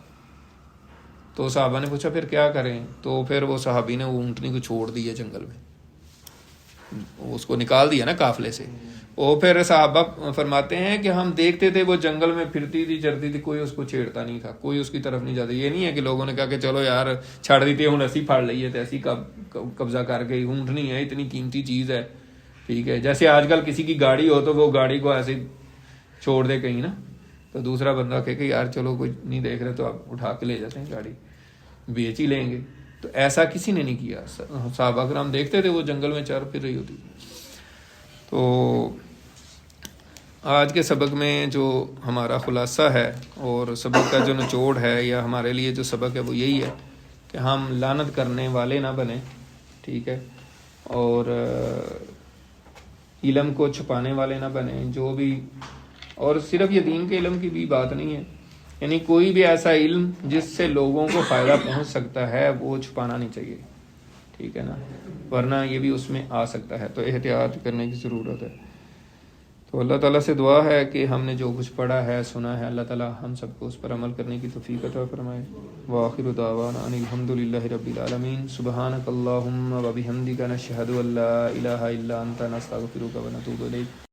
S2: تو صحابہ نے پوچھا پھر کیا کریں؟ تو پھر وہ صحابی نے وہ اونٹنی کو چھوڑ دیا جنگل میں, اس کو نکال دیا نا قافلے سے. وہ پھر صحابہ فرماتے ہیں کہ ہم دیکھتے تھے وہ جنگل میں پھرتی تھی چرتی تھی, کوئی اس کو چھیڑتا نہیں تھا, کوئی اس کی طرف نہیں جاتا. یہ نہیں ہے کہ لوگوں نے کہا کہ چلو یار چھڑ دیتے ہوں ایسی پھاڑ لئیے, تو ایسی قبضہ کر کے اونٹنی ہے اتنی قیمتی چیز ہے, ٹھیک ہے. جیسے آج کل کسی کی گاڑی ہو تو وہ گاڑی کو ایسے چھوڑ دے کہیں نا, تو دوسرا بندہ کہے کہ یار چلو کوئی نہیں دیکھ رہے تو آپ اٹھا کے لے جاتے ہیں, گاڑی بیچ ہی لیں گے. تو ایسا کسی نے نہیں کیا. صحابہ کرام دیکھتے تھے وہ جنگل میں چر پھر رہی ہوتی. تو آج کے سبق میں جو ہمارا خلاصہ ہے اور سبق کا جو نچوڑ ہے یا ہمارے لیے جو سبق ہے وہ یہی ہے کہ ہم لعنت کرنے والے نہ بنیں, ٹھیک ہے, اور علم کو چھپانے والے نہ بنیں جو بھی. اور صرف یہ دین کے علم کی بھی بات نہیں ہے, یعنی کوئی بھی ایسا علم جس سے لوگوں کو فائدہ پہنچ سکتا ہے وہ چھپانا نہیں چاہیے, ٹھیک ہے نا, ورنہ یہ بھی اس میں آ سکتا ہے. تو احتیاط کرنے کی ضرورت ہے. تو اللہ تعالیٰ سے دعا ہے کہ ہم نے جو کچھ پڑھا ہے سنا ہے, اللہ تعالیٰ ہم سب کو اس پر عمل کرنے کی توفیق عطا فرمائے. وآخر دعوانا ان الحمد للہ رب العالمین. سبحانک اللہم و بحمدک نشہد ان لا الہ الا انت نستغفرک و نتوب الیک.